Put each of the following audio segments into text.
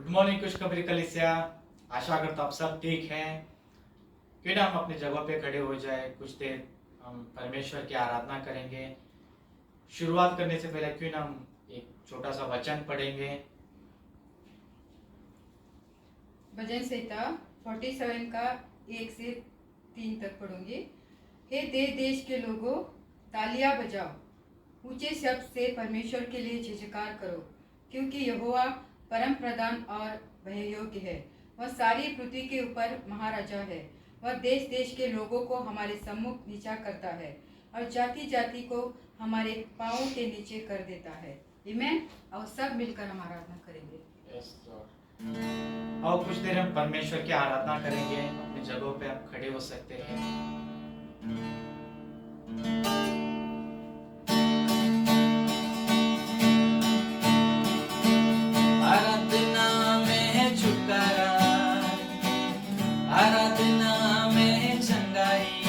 Good morning खुशखबरी कलीसिया। आशा करता आप सब ठीक हैं। क्यों ना हम अपने जगह पे खड़े हो जाए, कुछ देर हम परमेश्वर की आराधना करेंगे। शुरुआत करने से पहले क्यों ना हम एक छोटा सा वचन पढ़ेंगे। भजन संहिता 47 का 1 से 3 तक पढ़ूंगी। हे देश देश के लोगों, तालियां बजाओ, ऊंचे शब्द से परमेश्वर के लिए जय जयकार करो, क्योंकि यहोवा परम प्रधान और भययोग्य है। वह सारी पृथ्वी के ऊपर महाराजा है। वह देश देश के लोगों को हमारे सम्मुख नीचा करता है और जाति जाति को हमारे पांवों के नीचे कर देता है। आमीन। और सब मिलकर हम आराधना करेंगे। और कुछ देर हम परमेश्वर की आराधना करेंगे। अपनी जगहों पे आप खड़े हो सकते हैं। आराधना में छुटकारा, आराधना में चंगाई,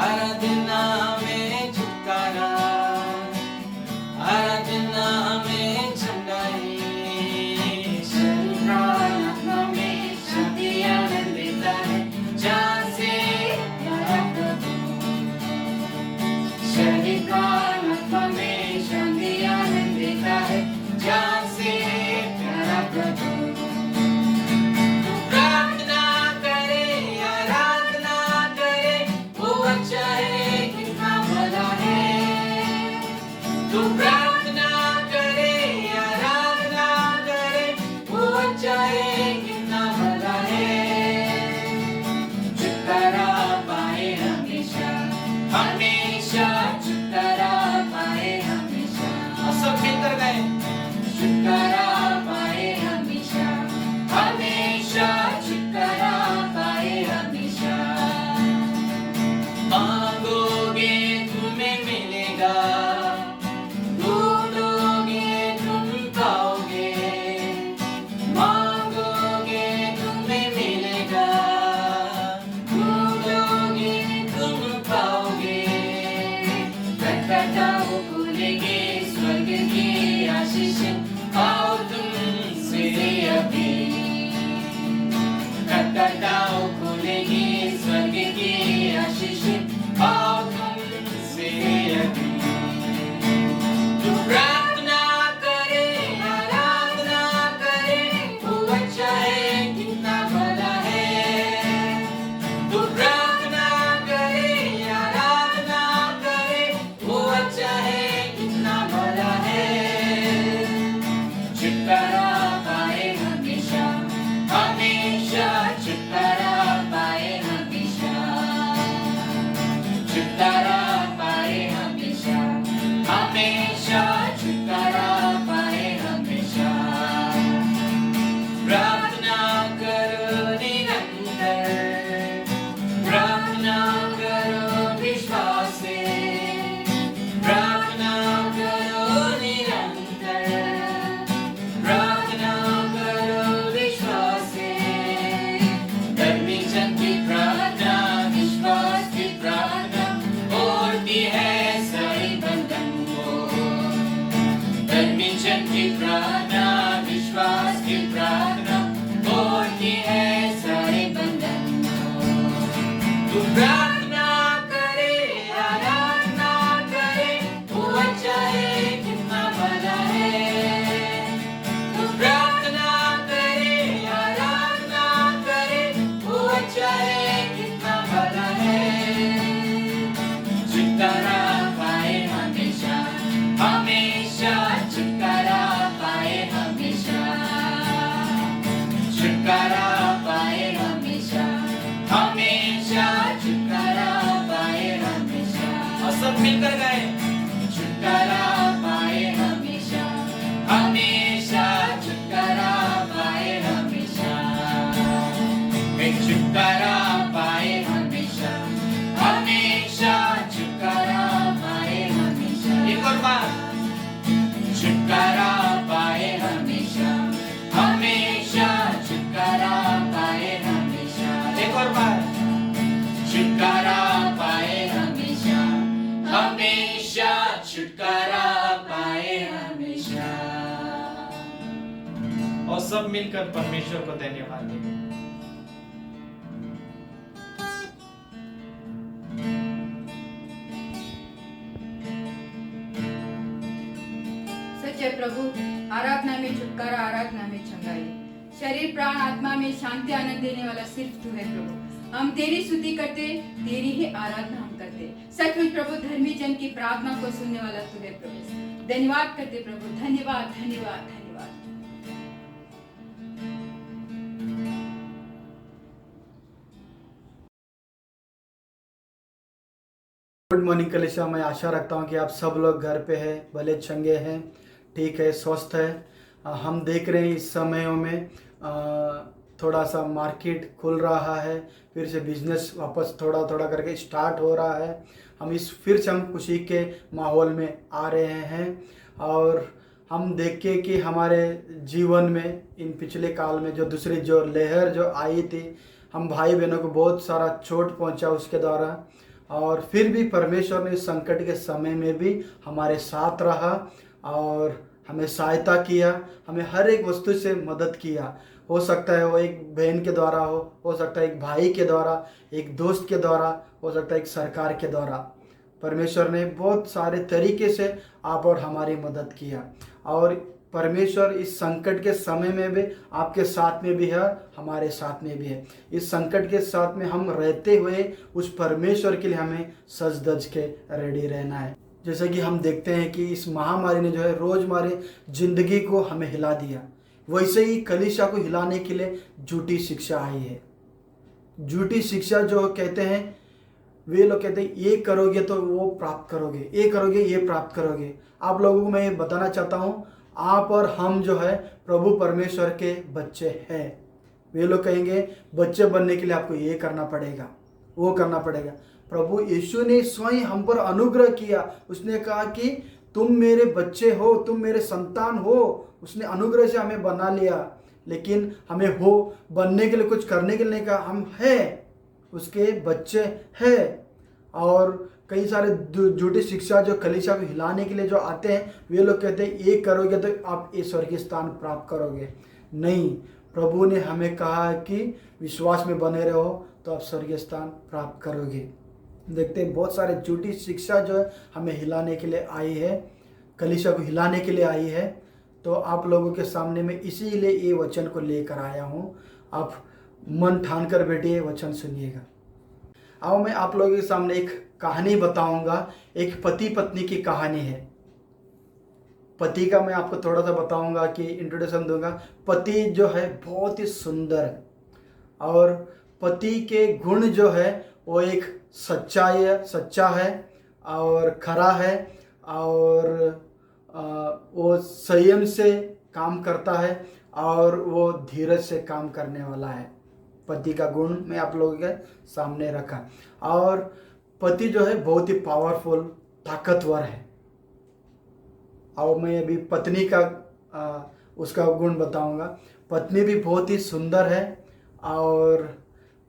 आराधना में छुटकारा, आराधना में चंगाई। शरीरात्मा में शांति आनंद देता है, जहाँ से प्यारा प्रभु। शरीरात्मा में शांति आनंद देता है, जहाँ से प्यारा प्रभु। तू प्रार्थना करे, आराधना करे, वो अच्छा है, कितना भला है। तू प्रार्थना करे, आराधना करे, वो अच्छा है, कितना भला है। छुटकारा पाए हमेशा, हमेशा छुटकारा पाए हमेशा। और सब मिलकर गए। छुटकारा पाए हमेशा, हमेशा छुटकारा पाए हमेशा। मांगोगे तुम्हें मिलेगा, ढूंढोगे तुम पाओगे। मांगोगे तुम्हें मिलेगा, ढूंढोगे तुम पाओगे। खटखटाओ खुलेंगे स्वर्ग की आशीष, आओ तुमसे अभी। खटखटाओ खुलेंगी स्वर्ग की आशीष, आओ तुमसे अभी। तू प्रार्थना करे, आराधना करे, वो अच्छा है, कितना भला है। तू प्रार्थना करे, आराधना करे, वो अच्छा है, कितना भला है। छुटकारा पाए हमेशा, हमेशा छुटकारा पाए हमेशा। छुटकारा पाए हमेशा, हमेशा छुटकारा पाए हमेशा। प्रार्थना करो निरंतर, प्रार्थना करो विश्वास से। प्रार्थना करो निरंतर, प्रार्थना करो विश्वास से। धर्मी जन की प्रार्थना, विश्वास की प्रार्थना, तोड़ती है सारे बंधन को। धर्मी जन की प्रार्थना, विश्वास की प्रार्थना, तोड़ती है सारे बंधन को। तू प्रार्थना करे, आराधना करे, वो अच्छा है, कितना भला है। तू प्रार्थना करे, आराधना करे, वो अच्छा है, कितना भला है। छुटकारा पाए हमेशा, हमेशा छुटकारा पाए हमेशा। छुटकारा पाए हमेशा, हमेशा छुटकारा पाए हमेशा। और सब मिलकर गए। छुटकारा पाए हमेशा, हमेशा छुटकारा पाए हमेशा। मैं छुटकारा पाए हमेशा, हमेशा छुटकारा पाए हमेशा। एक और बार। छुटकारा पाए हमेशा, हमेशा छुटकारा पाए हमेशा। एक और बार। छुटकारा पाए हमेशा, हमेशा और सब मिलकर परमेश्वर को धन्यवाद दें। सच है प्रभु, आराधना में छुटकारा, आराधना में चंगाई, शरीर प्राण आत्मा में शांति आनंद देने वाला सिर्फ तू है प्रभु। हम तेरी स्तुति करते, तेरी ही आराधना हम करते। सचमुच प्रभु, धर्मी जन की प्रार्थना को सुनने वाला तू है प्रभु। धन्यवाद करते प्रभु, धन्यवाद धन्यवाद धन्यवाद। गुड मॉर्निंग कलिसिया, मैं आशा रखता हूँ कि आप सब लोग घर पे हैं, भले चंगे हैं, ठीक है, स्वस्थ है। हम देख रहे हैं इस समयों में थोड़ा सा मार्केट खुल रहा है, फिर से बिजनेस वापस थोड़ा थोड़ा करके स्टार्ट हो रहा है। हम खुशी के माहौल में आ रहे हैं और हम देख के कि हमारे जीवन में इन पिछले काल में जो दूसरी जो लहर जो आई थी, हम भाई बहनों को बहुत सारा चोट पहुंचा उसके द्वारा, और फिर भी परमेश्वर ने इस संकट के समय में भी हमारे साथ रहा और हमें सहायता किया, हमें हर एक वस्तु से मदद किया। हो सकता है वो एक बहन के द्वारा हो सकता है एक भाई के द्वारा, एक दोस्त के द्वारा, हो सकता है एक सरकार के द्वारा। परमेश्वर ने बहुत सारे तरीके से आप और हमारी मदद किया, और परमेश्वर इस संकट के समय में भी आपके साथ में भी है, हमारे साथ में भी है। इस संकट के साथ में हम रहते हुए उस परमेश्वर के लिए हमें सज धज के रेडी रहना है। जैसे कि हम देखते हैं कि इस महामारी ने जो है रोजमर्रा जिंदगी को हमें हिला दिया, वैसे ही कलीसिया को हिलाने के लिए झूठी शिक्षा आई है। झूठी शिक्षा जो कहते हैं, वे लोग कहते हैं ये करोगे तो वो प्राप्त करोगे, ये करोगे ये प्राप्त करोगे। आप लोगों को मैं बताना चाहता हूँ, आप और हम जो है प्रभु परमेश्वर के बच्चे हैं। वे लोग कहेंगे बच्चे बनने के लिए आपको ये करना पड़ेगा, वो करना पड़ेगा। प्रभु यीशु ने स्वयं हम पर अनुग्रह किया। उसने कहा कि तुम मेरे बच्चे हो, तुम मेरे संतान हो। उसने अनुग्रह से हमें बना लिया, लेकिन हमें हो बनने के लिए, कुछ करने के लिए नहीं कहा। हम हैं, उसके बच्चे हैं। और कई सारे झूठी शिक्षा जो कलीसिया को हिलाने के लिए जो आते हैं, वे लोग कहते हैं ये करोगे तो आप ये स्वर्गीय स्थान प्राप्त करोगे। नहीं, प्रभु ने हमें कहा कि विश्वास में बने रहो तो आप स्वर्गीय स्थान प्राप्त करोगे। देखते हैं बहुत सारे झूठी शिक्षा जो है हमें हिलाने के लिए आई है, कलीसिया को हिलाने के लिए आई है। तो आप लोगों के सामने में इसीलिए ये वचन को लेकर आया हूँ। आप मन ठान कर बैठिए, वचन सुनिएगा। अब मैं आप लोगों के सामने एक कहानी बताऊंगा। एक पति पत्नी की कहानी है। पति का मैं आपको थोड़ा सा बताऊंगा कि इंट्रोडक्शन दूंगा। पति जो है बहुत ही सुंदर है, और पति के गुण जो है वो एक सच्चा है और खरा है, और वो संयम से काम करता है, और वो धीरज से काम करने वाला है। पति का गुण मैं आप लोगों के सामने रखा। और पति जो है बहुत ही पावरफुल, ताकतवर है। और मैं अभी पत्नी का उसका गुण बताऊंगा। पत्नी भी बहुत ही सुंदर है, और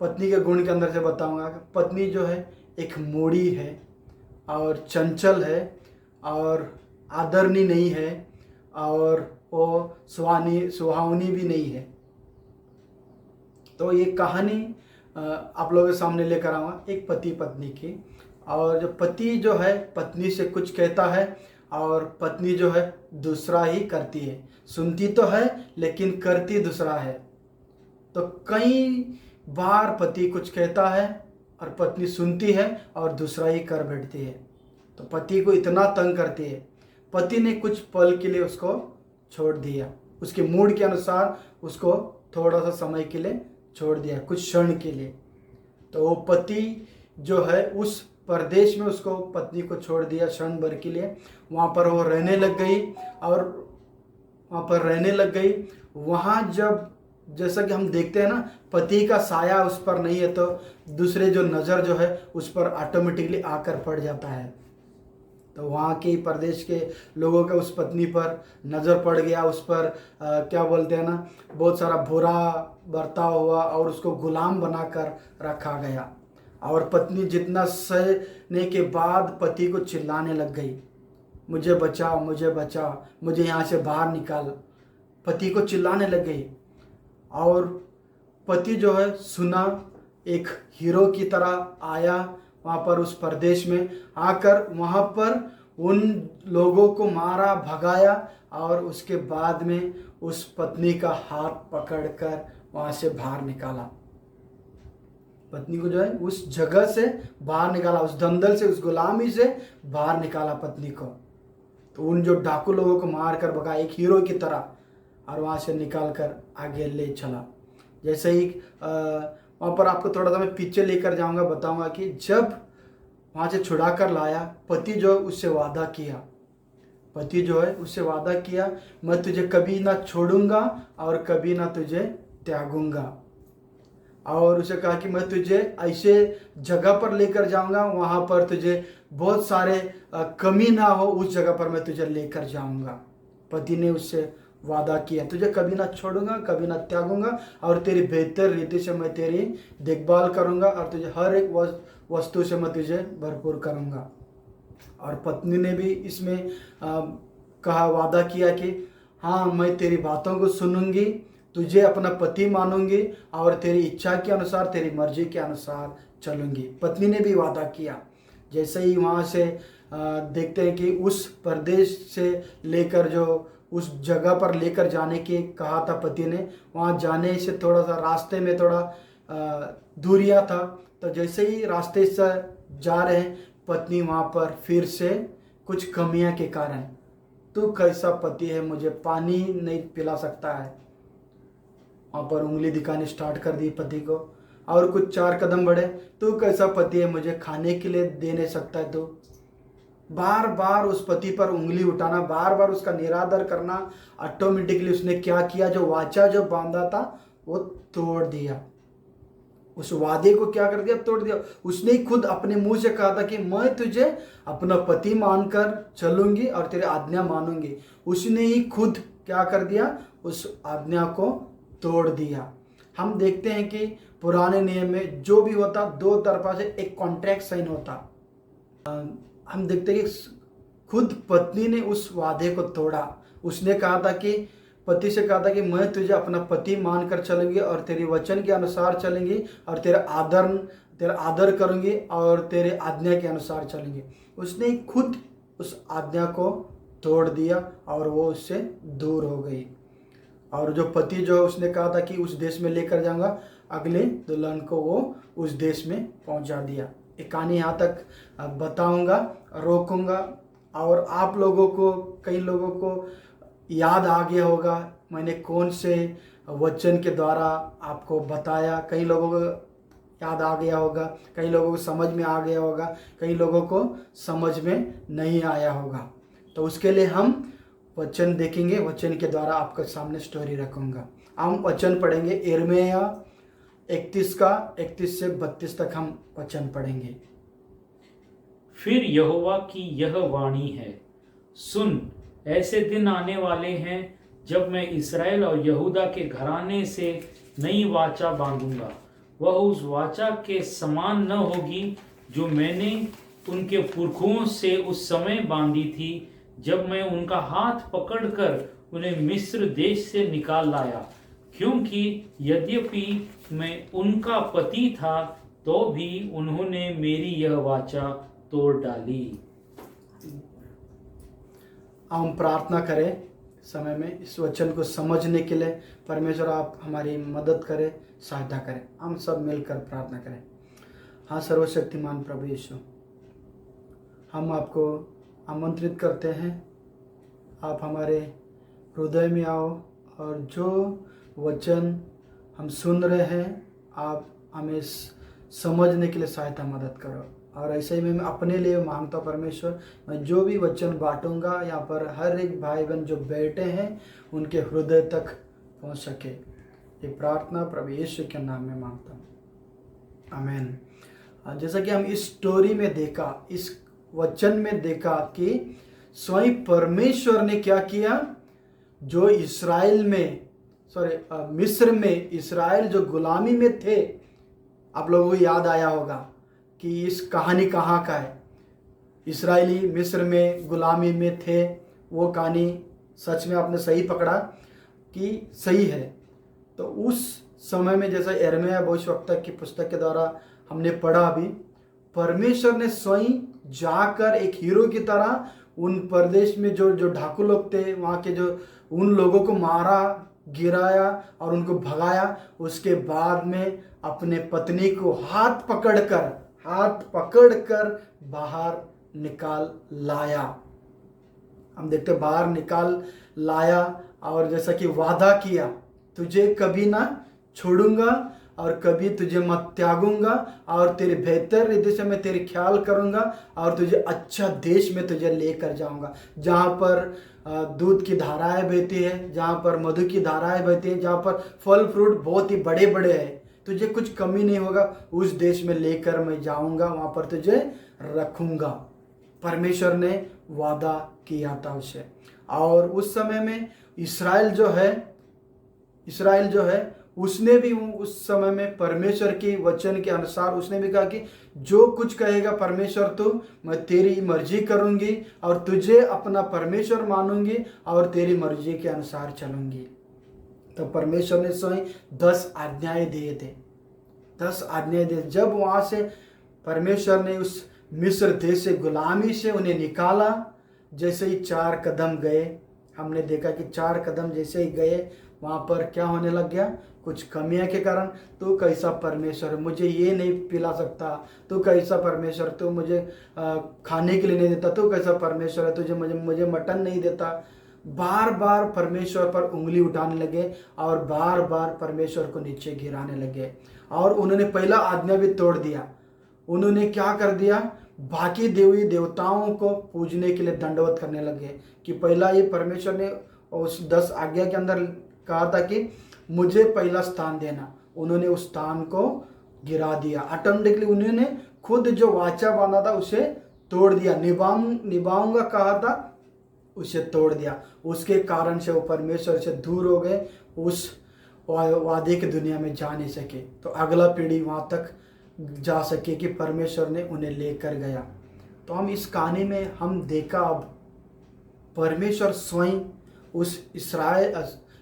पत्नी के गुण के अंदर से बताऊंगा। पत्नी जो है एक मूढ़ी है और चंचल है और आदरणीय नहीं है, और वो सुहावनी भी नहीं है। तो ये कहानी आप लोगों के सामने लेकर आऊँगा, एक पति पत्नी की। और जो पति जो है पत्नी से कुछ कहता है, और पत्नी जो है दूसरा ही करती है। सुनती तो है लेकिन करती दूसरा है। तो कई बार पति कुछ कहता है और पत्नी सुनती है और दूसरा ही कर बैठती है। तो पति को इतना तंग करती है। पति ने कुछ पल के लिए उसको छोड़ दिया, उसके मूड के अनुसार उसको थोड़ा सा समय के लिए छोड़ दिया, कुछ क्षण के लिए। तो वो पति जो है उस प्रदेश में उसको पत्नी को छोड़ दिया क्षण भर के लिए। वहाँ पर वो रहने लग गई, और वहाँ पर रहने लग गई। वहाँ जब जैसा कि हम देखते हैं ना, पति का साया उस पर नहीं है तो दूसरे जो नज़र जो है उस पर ऑटोमेटिकली आकर पड़ जाता है। तो वहाँ के प्रदेश के लोगों का उस पत्नी पर नज़र पड़ गया। उस पर क्या बोलते हैं ना, बहुत सारा बुरा बर्ताव हुआ और उसको गुलाम बनाकर रखा गया। और पत्नी जितना सहने के बाद पति को चिल्लाने लग गई, मुझे बचाओ, मुझे बचाओ, मुझे यहाँ से बाहर निकाल। पति को चिल्लाने लग गई। और पति जो है सुना, एक हीरो की तरह आया वहाँ पर उस प्रदेश में, आकर वहाँ पर उन लोगों को मारा, भगाया और उसके बाद में उस पत्नी का हाथ पकड़कर वहाँ से बाहर निकाला। पत्नी को जो है उस जगह से बाहर निकाला, उस दंदल से, उस गुलामी से बाहर निकाला पत्नी को। तो उन जो डाकू लोगों को मार कर भगा एक हीरो की तरह, और वहाँ से निकाल कर आगे ले चला। जैसे ही वहाँ पर आपको थोड़ा सा मैं पीछे लेकर जाऊँगा, बताऊँगा कि जब वहाँ से छुड़ा कर लाया, पति जो उससे वादा किया, पति जो है उससे वादा किया, मैं तुझे कभी ना छोड़ूंगा और कभी ना तुझे त्यागूंगा। और उसे कहा कि मैं तुझे ऐसे जगह पर लेकर जाऊंगा, वहाँ पर तुझे बहुत सारे कमी ना हो, उस जगह पर मैं तुझे लेकर जाऊंगा। पति ने उससे वादा किया, तुझे कभी ना छोड़ूंगा, कभी ना त्यागूंगा, और तेरी बेहतर रीति से मैं तेरी देखभाल करूंगा, और तुझे हर एक वस्तु से मैं तुझे भरपूर करूंगा। और पत्नी ने भी इसमें कहा, वादा किया कि हाँ, मैं तेरी बातों को सुनूंगी, तुझे अपना पति मानूंगी और तेरी इच्छा के अनुसार, तेरी मर्जी के अनुसार चलूंगी। पत्नी ने भी वादा किया। जैसे ही वहाँ से देखते हैं कि उस प्रदेश से लेकर जो उस जगह पर लेकर जाने के कहा था पति ने, वहाँ जाने से थोड़ा सा रास्ते में थोड़ा दूरियाँ था। तो जैसे ही रास्ते से जा रहे हैं, पत्नी वहाँ पर फिर से कुछ कमियां के कारण, तू कैसा पति है, मुझे पानी नहीं पिला सकता है, वहाँ पर उंगली दिखानी स्टार्ट कर दी पति को। और कुछ 4 कदम बढ़े, तू कैसा पति है, मुझे खाने के लिए दे नहीं सकता है। तो बार बार उस पति पर उंगली उठाना, बार बार उसका निरादर करना। ऑटोमेटिकली उसने क्या किया, जो वाचा जो बांधा था वो तोड़ दिया। उस वादे को क्या कर दिया, तोड़ दिया। उसने ही खुद अपने मुंह से कहा था कि मैं तुझे अपना पति मानकर चलूंगी और तेरे आज्ञा मानूंगी। उसने ही खुद क्या कर दिया, उस आज्ञा को तोड़ दिया। हम देखते हैं कि पुराने नियम में जो भी होता, 2 तरफा से एक कॉन्ट्रैक्ट साइन होता। हम देखते हैं कि खुद पत्नी ने उस वादे को तोड़ा। उसने कहा था कि पति से कहा था कि मैं तुझे अपना पति मानकर चलूंगी और तेरे वचन के अनुसार चलेंगी और तेरा आदर करूंगी और तेरे आज्ञा के अनुसार चलेंगी। उसने खुद उस आज्ञा को तोड़ दिया और वो उससे दूर हो गई। और जो पति जो उसने कहा था कि उस देश में लेकर जाऊंगा, अगले दुल्हन को वो उस देश में पहुंचा दिया। एक कहानी यहाँ तक बताऊंगा, रोकूंगा। और आप लोगों को, कई लोगों को याद आ गया होगा मैंने कौन से वचन के द्वारा आपको बताया। कई लोगों को याद आ गया होगा, कई लोगों को समझ में आ गया होगा, कई लोगों को समझ में नहीं आया होगा। तो उसके लिए हम वचन देखेंगे, वचन के द्वारा आपके सामने स्टोरी रखूंगा। हम वचन पढ़ेंगे यिर्मयाह 31 से 32 तक हम वचन पढ़ेंगे। फिर यहोवा की यह वाणी है, सुन, ऐसे दिन आने वाले हैं जब मैं इस्राएल और यहूदा के घराने से नई वाचा बांधूंगा। वह उस वाचा के समान न होगी जो मैंने उनके पुरखों से उस समय बांधी थी, जब मैं उनका हाथ पकड़कर उन्हें मिस्र देश से निकाल लाया। क्योंकि यद्यपि मैं उनका पति था, तो भी उन्होंने मेरी यह वाचा तोड़ डाली। हम प्रार्थना करें समय में इस वचन को समझने के लिए। परमेश्वर आप हमारी मदद करें, सहायता करें। हम सब मिलकर प्रार्थना करें। हाँ सर्वशक्तिमान प्रभु यीशु, हम आपको आमंत्रित करते हैं, आप हमारे हृदय में आओ और जो वचन हम सुन रहे हैं आप हमें समझने के लिए सहायता मदद करो। और ऐसे ही मैं अपने लिए मांगता हूँ परमेश्वर, मैं जो भी वचन बांटूंगा यहाँ पर हर एक भाई बहन जो बैठे हैं उनके हृदय तक पहुँच सके। ये प्रार्थना प्रभु यीशु के नाम में मांगता हूँ, आमीन। जैसा कि हम इस स्टोरी में देखा, इस वचन में देखा कि स्वयं परमेश्वर ने क्या किया, जो मिस्र में इस्राएल जो गुलामी में थे, आप लोगों को याद आया होगा कि इस कहानी कहाँ का है। इस्राएली मिस्र में गुलामी में थे, वो कहानी सच में आपने सही पकड़ा कि सही है। तो उस समय में जैसा यिर्मयाह भविष्यवक्ता की पुस्तक के द्वारा हमने पढ़ा अभी, परमेश्वर ने स्वयं जाकर एक हीरो की तरह उन प्रदेश में जो जो डाकू लोग थे वहाँ के जो उन लोगों को मारा, गिराया और उनको भगाया। उसके बाद में अपने पत्नी को हाथ पकड़कर बाहर निकाल लाया। हम देखते बाहर निकाल लाया और जैसा कि वादा किया, तुझे कभी ना छोड़ूंगा और कभी तुझे मत त्यागूंगा और तेरे बेहतर रीति से मैं तेरी ख्याल करूंगा और तुझे अच्छा देश में तुझे लेकर जाऊंगा, जहाँ पर दूध की धाराएं बहती है, जहाँ पर मधु की धाराएं बहती है, जहाँ पर फल फ्रूट बहुत ही बड़े बड़े हैं, तुझे कुछ कमी नहीं होगा। उस देश में लेकर मैं जाऊंगा, वहाँ पर तुझे रखूंगा। परमेश्वर ने वादा किया था उसे। और उस समय में इस्राएल जो है उसने भी उस समय में परमेश्वर के वचन के अनुसार उसने भी कहा कि जो कुछ कहेगा परमेश्वर तो मैं तेरी मर्जी करूंगी और तुझे अपना परमेश्वर मानूंगी और तेरी मर्जी के अनुसार चलूंगी। तो परमेश्वर ने स्वयं 10 आज्ञाएं दिए थे, 10 आज्ञाएं दिए। जब वहां से परमेश्वर ने उस मिस्र देश से गुलामी से उन्हें निकाला, जैसे ही 4 कदम गए, हमने देखा कि 4 कदम जैसे ही गए वहाँ पर क्या होने लग गया, कुछ कमियां के कारण तू कैसा परमेश्वर है, मुझे ये नहीं पिला सकता, तू कैसा परमेश्वर, तू मुझे खाने के लिए नहीं देता, तू कैसा परमेश्वर है, तुझे मुझे मटन नहीं देता। बार बार परमेश्वर पर उंगली उठाने लगे और बार बार परमेश्वर को नीचे गिराने लगे। और उन्होंने पहला आज्ञा भी तोड़ दिया। उन्होंने क्या कर दिया, बाकी देवी देवताओं को पूजने के लिए दंडवत करने लगे। कि पहला ये परमेश्वर ने उस 10 आज्ञा के अंदर कहा था कि मुझे पहला स्थान देना, उन्होंने उस स्थान को गिरा दिया। ऑटोमेटिकली उन्होंने खुद जो वाचा बांधा था उसे तोड़ दिया, निभाऊंगा कहा था उसे तोड़ दिया। उसके कारण से वो परमेश्वर से दूर हो गए, उस वादे की दुनिया में जा नहीं सके। तो अगला पीढ़ी वहाँ तक जा सके कि परमेश्वर ने उन्हें लेकर गया। तो हम इस कहानी में हम देखा अब परमेश्वर स्वयं उस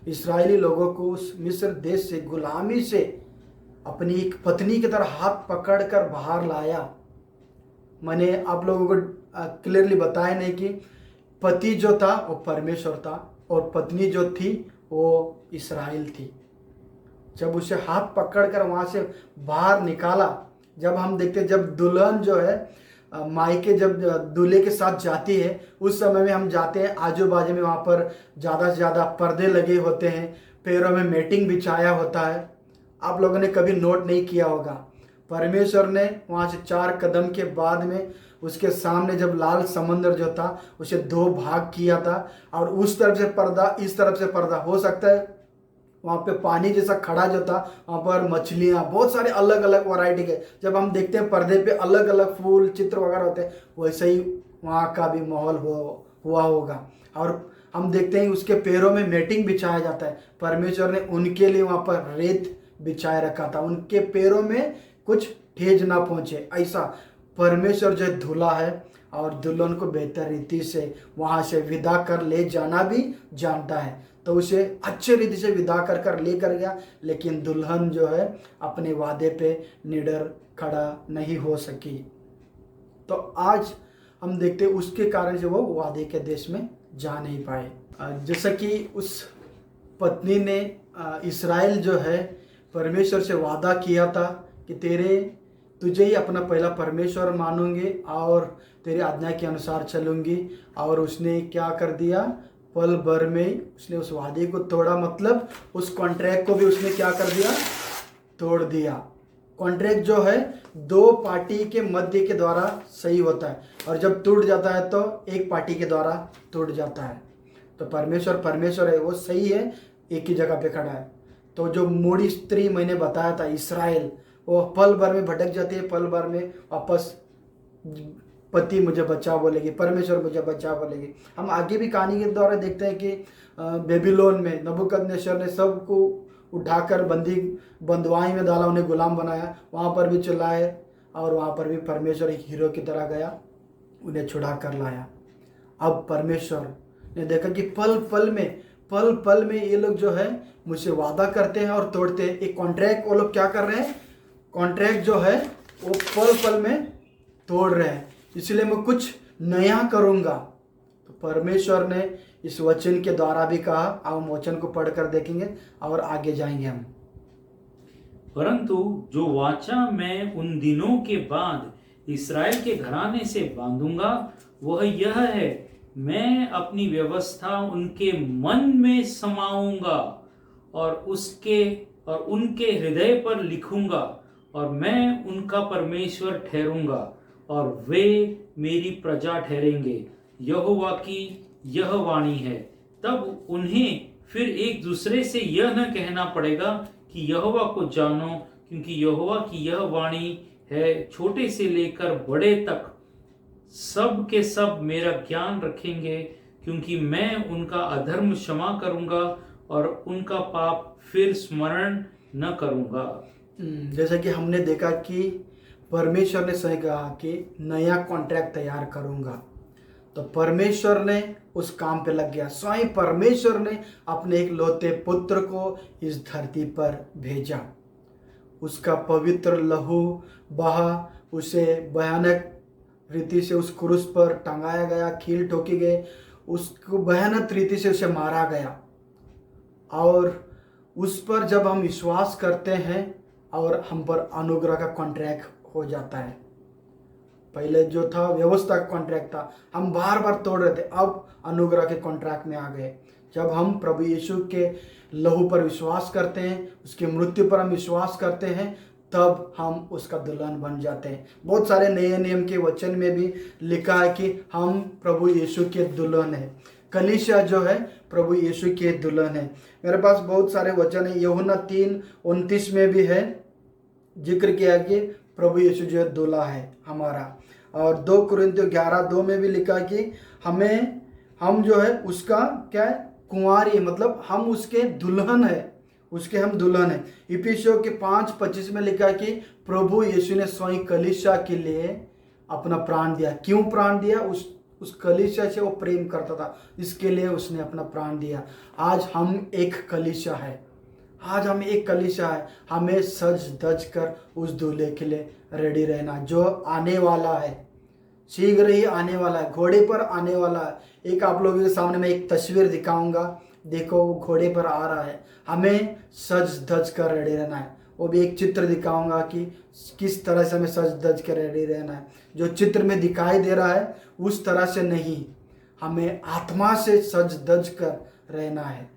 इस्राएली लोगों को उस मिस्र देश से गुलामी से अपनी एक पत्नी की तरह हाथ पकड़कर बाहर लाया। मैंने आप लोगों को क्लियरली बताया नहीं कि पति जो था वो परमेश्वर था और पत्नी जो थी वो इस्राएल थी। जब उसे हाथ पकड़कर वहाँ से बाहर निकाला, जब हम देखते जब दुल्हन जो है मायके जब दूल्हे के साथ जाती है, उस समय में हम जाते हैं आजू बाजू में वहाँ पर ज़्यादा से ज़्यादा पर्दे लगे होते हैं, पैरों में मैटिंग बिछाया होता है। आप लोगों ने कभी नोट नहीं किया होगा, परमेश्वर ने वहाँ से 4 कदम के बाद में उसके सामने जब लाल समंदर जो था उसे 2 भाग किया था और उस तरफ से पर्दा इस तरफ से पर्दा। हो सकता है वहाँ पे पानी जैसा खड़ा जो था वहाँ पर मछलियाँ बहुत सारे अलग अलग वैरायटी के, जब हम देखते हैं पर्दे पे अलग अलग फूल चित्र वगैरह होते हैं, वैसे ही वहाँ का भी माहौल हुआ होगा। और हम देखते हैं उसके पैरों में मैटिंग बिछाया जाता है। परमेश्वर ने उनके लिए वहाँ पर रेत बिछाए रखा था, उनके पैरों में कुछ ठेज ना पहुँचे। ऐसा परमेश्वर जो धुला है और दुल्हन को बेहतर रीति से वहाँ से विदा कर ले जाना भी जानता है, तो उसे अच्छे रीति से विदा कर लेकर गया। लेकिन दुल्हन जो है अपने वादे पे निडर खड़ा नहीं हो सकी। तो आज हम देखते उसके कारण से वो वादे के देश में जा नहीं पाए। जैसा कि उस पत्नी ने इस्राएल जो है परमेश्वर से वादा किया था कि तुझे ही अपना पहला परमेश्वर मानूंगी और तेरी आज्ञा के अनुसार चलूंगी, और उसने क्या कर दिया, पल भर में उसने उस वादे को तोड़ा। मतलब उस कॉन्ट्रैक्ट को भी उसने क्या कर दिया, तोड़ दिया। कॉन्ट्रैक्ट जो है 2 पार्टी के मध्य के द्वारा सही होता है, और जब टूट जाता है तो एक पार्टी के द्वारा टूट जाता है। तो परमेश्वर है, वो सही है, एक ही जगह पे खड़ा है। तो जो मूढ़ी स्त्री मैंने बताया था इस्राएल, वो पल भर में भटक जाती है, पल भर में वापस पति मुझे बचा बोलेगी, परमेश्वर मुझे बचा बोलेगी। हम आगे भी कहानी के द्वारा देखते हैं कि बेबीलोन में नबूकदनेस्सर ने सबको उठाकर बंदवाई में डाला, उन्हें गुलाम बनाया, वहाँ पर भी चिल्लाए और वहाँ पर भी परमेश्वर एक हीरो की तरह गया, उन्हें छुड़ा कर लाया। अब परमेश्वर ने देखा कि पल पल में ये लोग जो है मुझसे वादा करते हैं और तोड़ते हैं। एक कॉन्ट्रैक्ट वो लोग क्या कर रहे हैं, कॉन्ट्रैक्ट जो है वो पल पल में तोड़ रहे हैं। इसलिए मैं कुछ नया करूँगा। तो परमेश्वर ने इस वचन के द्वारा भी कहा। अब हम वचन को पढ़कर देखेंगे और आगे जाएंगे हम। परंतु जो वाचा मैं उन दिनों के बाद इस्राएल के घराने से बांधूंगा वह यह है, मैं अपनी व्यवस्था उनके मन में समाऊंगा और उनके हृदय पर लिखूंगा, और मैं उनका परमेश्वर ठहरूंगा और वे मेरी प्रजा ठहरेंगे। यहोवा की यह वाणी है। तब उन्हें फिर एक दूसरे से यह न कहना पड़ेगा कि यहोवा को जानो, क्योंकि यहोवा की यह वाणी है, छोटे से लेकर बड़े तक सब के सब मेरा ज्ञान रखेंगे, क्योंकि मैं उनका अधर्म क्षमा करूंगा और उनका पाप फिर स्मरण न करूंगा। जैसा कि हमने देखा कि परमेश्वर ने सही कहा कि नया कॉन्ट्रैक्ट तैयार करूंगा। तो परमेश्वर ने उस काम पे लग गया। स्वयं परमेश्वर ने अपने एक लौते पुत्र को इस धरती पर भेजा। उसका पवित्र लहू बहा, उसे भयानक रीति से उस क्रूस पर टंगाया गया, कील ठोकी गए, उसको भयानक रीति से उसे मारा गया। और उस पर जब हम विश्वास करते हैं और हम पर अनुग्रह का कॉन्ट्रैक्ट हो जाता है। पहले जो था व्यवस्था का कॉन्ट्रैक्ट था, हम बार बार तोड़ रहे थे, अब अनुग्रह के कॉन्ट्रैक्ट में आ गए। जब हम प्रभु यीशु के लहू पर विश्वास करते हैं, उसकी मृत्यु पर हम विश्वास करते हैं, तब हम उसका दुल्हन बन जाते हैं। बहुत सारे नए नियम के वचन में भी लिखा है कि हम प्रभु यीशु के दुल्हन हैं। कलीसिया जो है प्रभु यीशु के दुल्हन है। मेरे पास बहुत सारे वचन है। यूहन्ना 3:29 में भी है जिक्र किया कि प्रभु यीशु जो है दूल्हा है हमारा। और 2 कुरिन्थियों 11:2 में भी लिखा कि हम जो है उसका क्या है, कुंवारी, मतलब हम उसके दुल्हन है, उसके हम दुल्हन है। इफिसियों के 5:25 में लिखा है कि प्रभु यीशु ने स्वयं कलीसिया के लिए अपना प्राण दिया। क्यों प्राण दिया? उस कलीसिया से वो प्रेम करता था, इसके लिए उसने अपना प्राण दिया। आज हम एक कलीसिया है, आज हम एक कलीसिया है। हमें सज धज कर उस दूल्हे के लिए रेडी रहना जो आने वाला है, शीघ्र ही आने वाला है, घोड़े पर आने वाला है। एक आप लोगों के सामने मैं एक तस्वीर दिखाऊंगा, देखो वो घोड़े पर आ रहा है। हमें सज धज कर रेडी रहना है। वो भी एक चित्र दिखाऊंगा कि किस तरह से हमें सज धज कर रेडी रहना है। जो चित्र में दिखाई दे रहा है उस तरह से नहीं, हमें आत्मा से सज धज कर रहना है।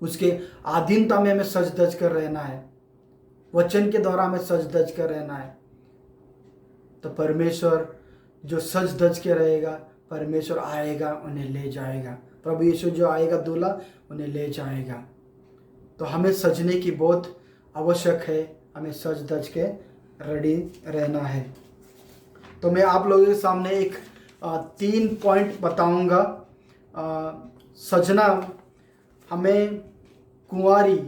उसके आधीनता में हमें सज धज कर रहना है। वचन के द्वारा हमें सज धज कर रहना है। तो परमेश्वर जो सज धज के रहेगा, परमेश्वर आएगा, उन्हें ले जाएगा। प्रभु यीशु जो आएगा दूल्हा, उन्हें ले जाएगा। तो हमें सजने की बहुत आवश्यक है, हमें सज धज के रेडी रहना है। तो मैं आप लोगों के सामने एक 3 पॉइंट बताऊंगा। सजना, हमें कुंवारी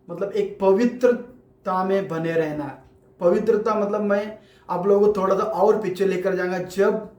मतलब एक पवित्रता में बने रहना। पवित्रता मतलब मैं आप लोगों को थोड़ा सा और पीछे लेकर जाऊंगा। जब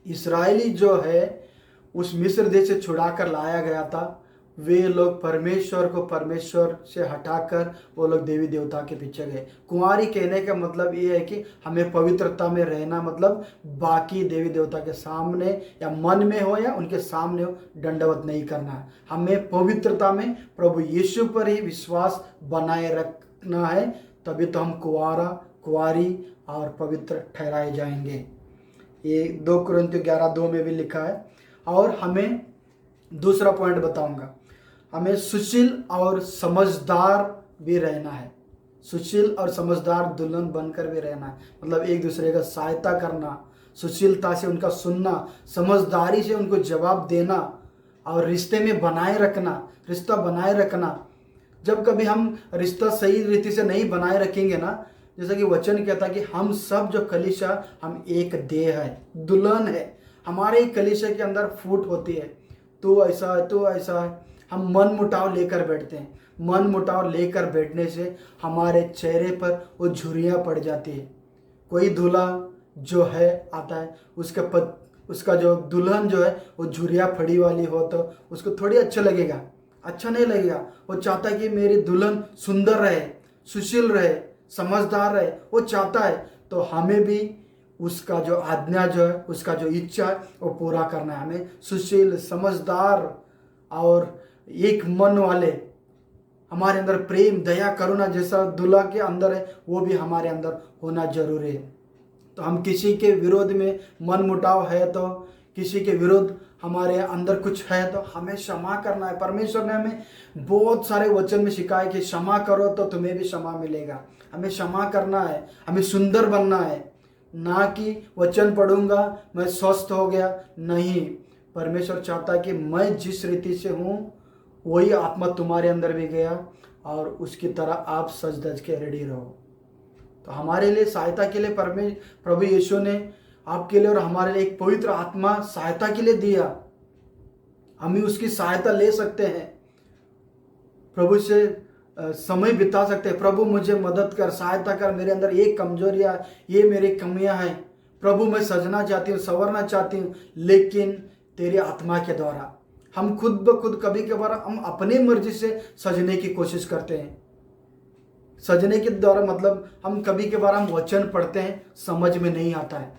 इस्राएली जो है उस मिस्र देश से छुड़ा कर लाया गया था, वे लोग परमेश्वर को परमेश्वर से हटाकर वो लोग देवी देवता के पीछे गए। कुंवारी कहने का मतलब ये है कि हमें पवित्रता में रहना, मतलब बाकी देवी देवता के सामने या मन में हो या उनके सामने हो दंडवत नहीं करना है। हमें पवित्रता में प्रभु यीशु पर ही विश्वास बनाए रखना है, तभी तो हम कुंवारी और पवित्र ठहराए जाएंगे। ये 2 कुरिन्थियों 11:2 में भी लिखा है। और हमें दूसरा पॉइंट बताऊंगा, हमें सुशील और समझदार भी रहना है। सुशील और समझदार दुल्हन बनकर भी रहना है, मतलब एक दूसरे का सहायता करना, सुशीलता से उनका सुनना, समझदारी से उनको जवाब देना और रिश्ते में रिश्ता बनाए रखना। जब कभी हम रिश्ता सही रीति से नहीं बनाए रखेंगे ना, जैसा कि वचन कहता है कि हम सब जो कलीसिया, हम एक देह है, दुल्हन है। हमारे कलीसिया के अंदर फूट होती है, तो ऐसा है, तो ऐसा है। हम मन मुटाव लेकर बैठते हैं। मन मुटाव लेकर बैठने से हमारे चेहरे पर वो झुर्रियाँ पड़ जाती है। कोई दूल्हा जो है आता है, उसका जो दुल्हन जो है वो झुरिया फड़ी वाली हो तो उसको थोड़ी अच्छा लगेगा, अच्छा नहीं लगेगा। वो चाहता है कि मेरी दुल्हन सुंदर रहे, सुशील रहे, समझदार रहे, वो चाहता है। तो हमें भी उसका जो आज्ञा जो है, उसका जो इच्छा है वो पूरा करना है। हमें सुशील, समझदार और एक मन वाले, हमारे अंदर प्रेम, दया, करुणा जैसा दूल्हा के अंदर है वो भी हमारे अंदर होना जरूरी है। तो हम किसी के विरोध में मन मुटाव है तो, किसी के विरोध हमारे अंदर कुछ है तो हमें क्षमा करना है। परमेश्वर ने हमें बहुत सारे वचन में सिखाया कि क्षमा करो तो तुम्हें भी क्षमा मिलेगा। हमें क्षमा करना है, हमें सुंदर बनना है, ना कि वचन पढ़ूंगा मैं स्वस्थ हो गया। नहीं, परमेश्वर चाहता है कि मैं जिस रीति से हूँ वही आत्मा तुम्हारे अंदर भी गया और उसकी तरह आप सज धज के रेडी रहो। तो हमारे लिए सहायता के लिए प्रभु यीशु ने आपके लिए और हमारे लिए एक पवित्र आत्मा सहायता के लिए दिया। हम ही उसकी सहायता ले सकते हैं, प्रभु से समय बिता सकते हैं। प्रभु मुझे मदद कर, सहायता कर, मेरे अंदर ये कमजोरियाँ, ये मेरी कमियां हैं प्रभु, मैं सजना चाहती हूँ, संवरना चाहती हूँ, लेकिन तेरी आत्मा के द्वारा। हम खुद ब खुद कभी कभार हम अपनी मर्जी से सजने की कोशिश करते हैं। सजने के द्वारा मतलब हम कभी कभार हम वचन पढ़ते हैं, समझ में नहीं आता है।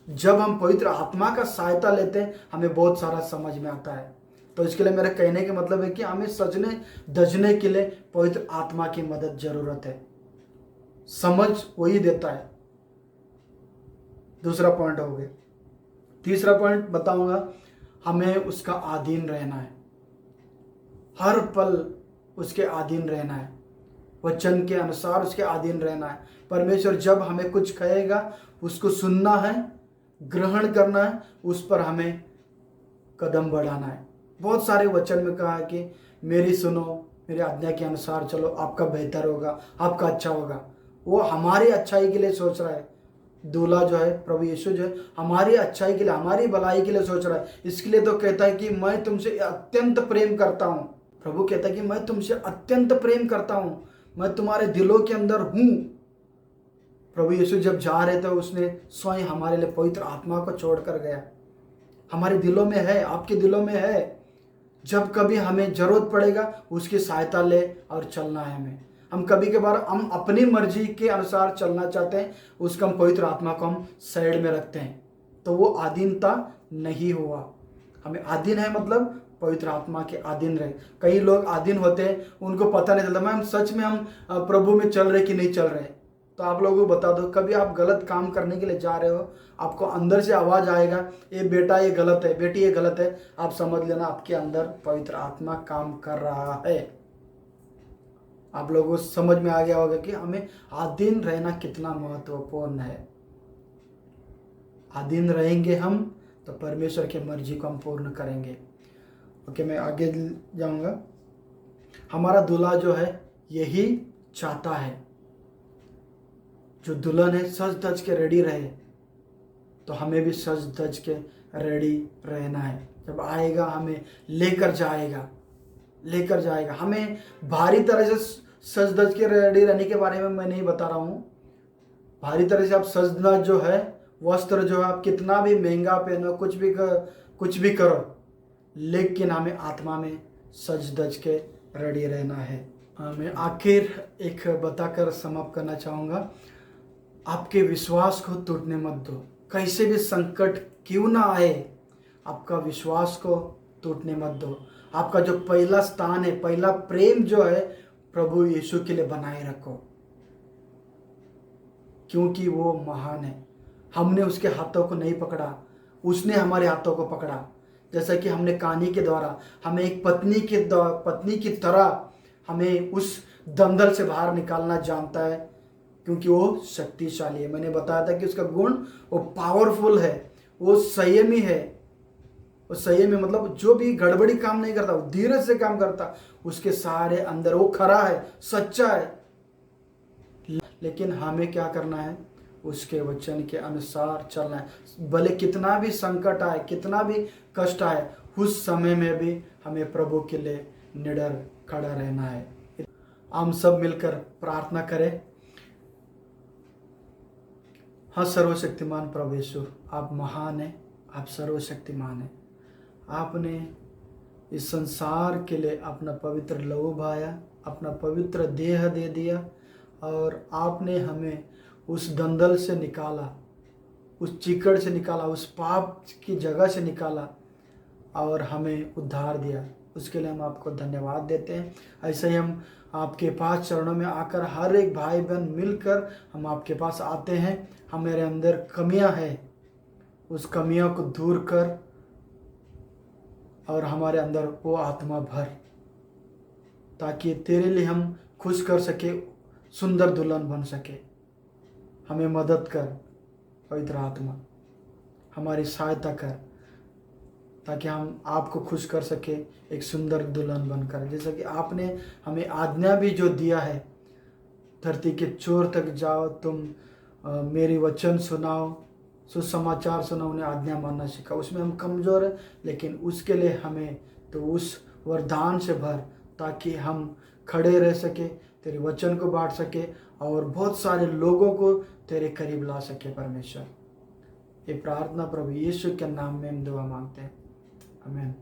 जब हम पवित्र आत्मा का सहायता लेते हैं हमें बहुत सारा समझ में आता है। तो इसके लिए मेरे कहने का मतलब है कि हमें सजने धजने के लिए पवित्र आत्मा की मदद जरूरत है। समझ वही देता है। दूसरा पॉइंट हो गया। तीसरा पॉइंट बताऊंगा, हमें उसका अधीन रहना है। हर पल उसके अधीन रहना है, वचन के अनुसार उसके अधीन रहना है। परमेश्वर जब हमें कुछ कहेगा उसको सुनना है, ग्रहण करना है, उस पर हमें कदम बढ़ाना है। बहुत सारे वचन में कहा है कि मेरी सुनो, मेरी आज्ञा के अनुसार चलो, आपका बेहतर होगा, आपका अच्छा होगा। वो हमारी अच्छाई के लिए सोच रहा है। दूल्हा जो है प्रभु यीशु जो है हमारी अच्छाई के लिए, हमारी भलाई के लिए सोच रहा है। इसके लिए तो कहता है कि मैं तुमसे अत्यंत प्रेम करता हूँ। प्रभु कहता है कि मैं तुमसे अत्यंत प्रेम करता हूँ, मैं तुम्हारे दिलों के अंदर हूँ। प्रभु यीशु जब जा रहे थे उसने स्वयं हमारे लिए पवित्र आत्मा को छोड़ कर गया। हमारे दिलों में है, आपके दिलों में है। जब कभी हमें जरूरत पड़ेगा उसकी सहायता ले और चलना है हमें। हम कभी कभार हम अपनी मर्जी के अनुसार चलना चाहते हैं, उसका हम पवित्र आत्मा को हम साइड में रखते हैं, तो वो अधीनता नहीं हुआ। हमें अधीन है मतलब पवित्र आत्मा के अधीन रहे। कई लोग अधीन होते हैं, उनको पता नहीं चलता मैं हम सच में हम प्रभु में चल रहे कि नहीं चल रहे। तो आप लोगों को बता दो, कभी आप गलत काम करने के लिए जा रहे हो, आपको अंदर से आवाज आएगा ये बेटा ये गलत है, बेटी ये गलत है, आप समझ लेना आपके अंदर पवित्र आत्मा काम कर रहा है। आप लोगों को समझ में आ गया होगा कि हमें अधीन रहना कितना महत्वपूर्ण है। अधीन रहेंगे हम तो परमेश्वर की मर्जी को हम पूर्ण करेंगे। ओके, मैं आगे जाऊंगा। हमारा दूल्हा जो है यही चाहता है, जो दुल्हन है सज धज के रेडी रहे, तो हमें भी सज धज के रेडी रहना है। जब आएगा हमें लेकर जाएगा, लेकर जाएगा। हमें भारी तरह से सज धज के रेडी रहने के बारे में मैं नहीं बता रहा हूँ। भारी तरह से आप सजना जो है, वस्त्र जो है आप कितना भी महंगा पहनो, कुछ भी करो, लेकिन हमें आत्मा में सज धज के रेडी रहना है। मैं आखिर एक बताकर समाप्त करना चाहूँगा, आपके विश्वास को टूटने मत दो। कैसे भी संकट क्यों ना आए, आपका विश्वास को टूटने मत दो। आपका जो पहला स्थान है, पहला प्रेम जो है प्रभु यीशु के लिए बनाए रखो, क्योंकि वो महान है। हमने उसके हाथों को नहीं पकड़ा, उसने हमारे हाथों को पकड़ा। जैसा कि हमने कहानी के द्वारा हमें एक पत्नी की तरह हमें उस दंगल से बाहर निकालना जानता है, क्योंकि वो शक्तिशाली है। मैंने बताया था कि उसका गुण वो पावरफुल है, वो संयमी है। वो संयमी मतलब जो भी गड़बड़ी काम नहीं करता, वो धीरज से काम करता, उसके सारे अंदर वो खरा है, सच्चा है। लेकिन हमें क्या करना है, उसके वचन के अनुसार चलना है। भले कितना भी संकट आए, कितना भी कष्ट आए, उस समय में भी हमें प्रभु के लिए निडर खड़ा रहना है। हम सब मिलकर प्रार्थना करें। हाँ, सर्वशक्तिमान प्रभु यीशु, आप महान हैं, आप सर्वशक्तिमान हैं। आपने इस संसार के लिए अपना पवित्र लहू बहाया, अपना पवित्र देह दे दिया और आपने हमें उस दंदल से निकाला, उस चिकड़ से निकाला, उस पाप की जगह से निकाला और हमें उद्धार दिया। उसके लिए हम आपको धन्यवाद देते हैं। ऐसे ही हम आपके पास चरणों में आकर हर एक भाई बहन मिलकर हम आपके पास आते हैं। हमारे अंदर कमियां हैं, उस कमियों को दूर कर और हमारे अंदर वो आत्मा भर, ताकि तेरे लिए हम खुश कर सके, सुंदर दुल्हन बन सके। हमें मदद कर पवित्र आत्मा, हमारी सहायता कर, ताकि हम आपको खुश कर सके एक सुंदर दुल्हन बनकर। जैसा कि आपने हमें आज्ञा भी जो दिया है, धरती के छोर तक जाओ, तुम मेरी वचन सुनाओ, सुसमाचार सुनाओ, उन्हें आज्ञा मानना सीखा। उसमें हम कमज़ोर हैं, लेकिन उसके लिए हमें तो उस वरदान से भर, ताकि हम खड़े रह सके, तेरे वचन को बांट सके और बहुत सारे लोगों को तेरे करीब ला सके। परमेश्वर, ये प्रार्थना प्रभु यीशु के नाम में हम दुआ मांगते हैं, आमीन।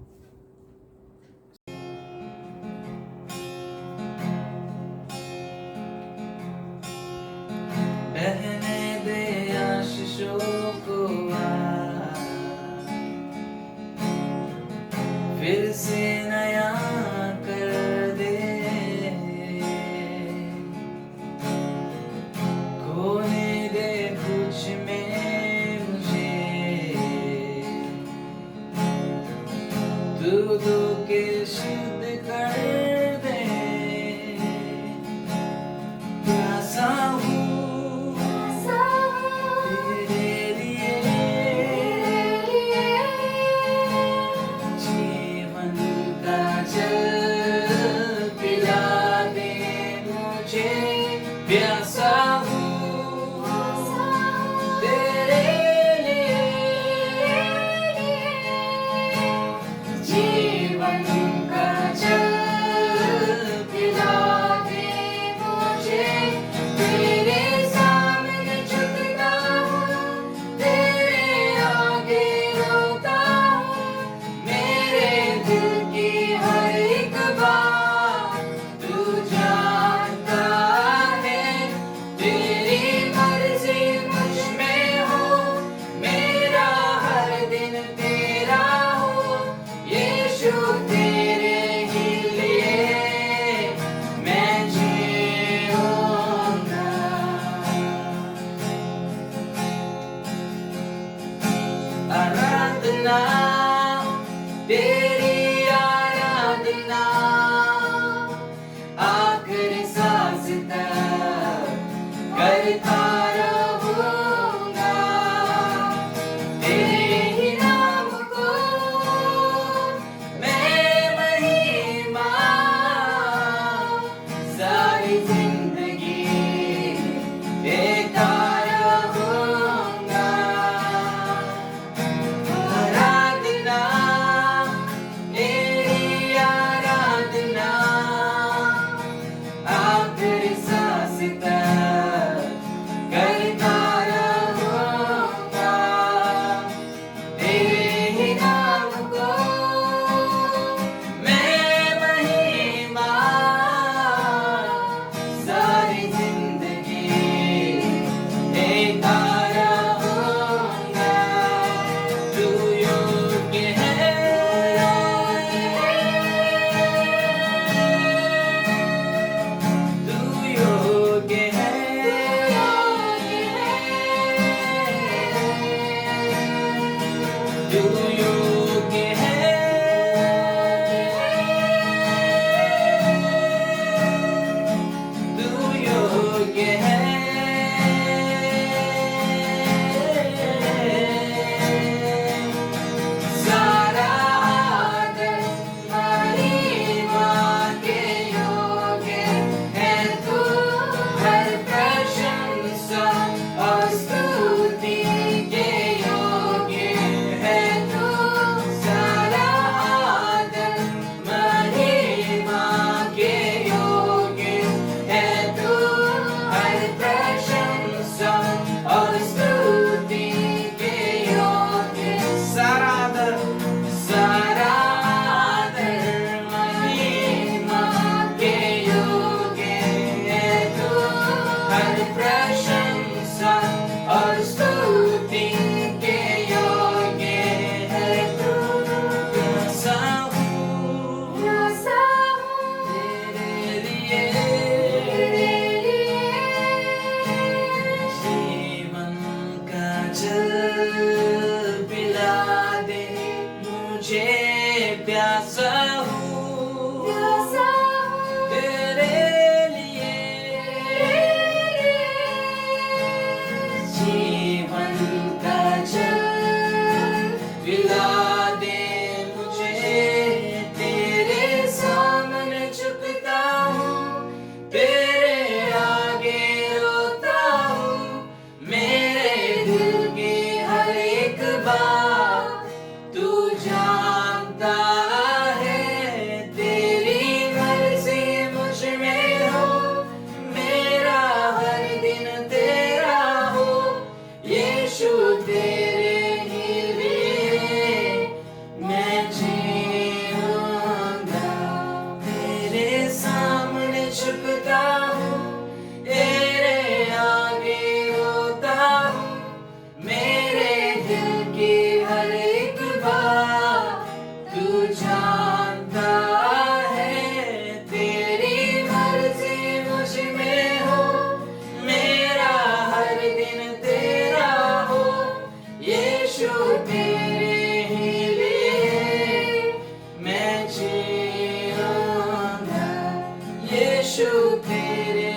बहने दे आशीषों को आ, फिर से नया कर दे, खोने दे कुछ में मुझे, तू तो के शुद्ध कर दे। प्यासा हूँ तेरे लिए, जीवन का जल पिला दे मुझे। प्यासा हूँ तेरे लिए, जीवन का जल पिला दे मुझे। तेरे सामने झुकता हूँ, तेरे आगे रोता हूँ, मेरे दिल की हर एक बात तू जानता है। तेरी मर्जी मुझ में हो, मेरा हर दिन तेरा हो। यीशु तेरे ही लिए मैं जीऊंगा। आराधना तेरी आराधना, आखिरी सांस तक करता रहूंगा। तेरे ही नाम को मैं महिमा सारी जिंदगी देता रहूंगा। आराधना तेरी आराधना, आखिरी सांस तक करता रहूंगा। तेरे ही नाम को मैं महिमा तेरे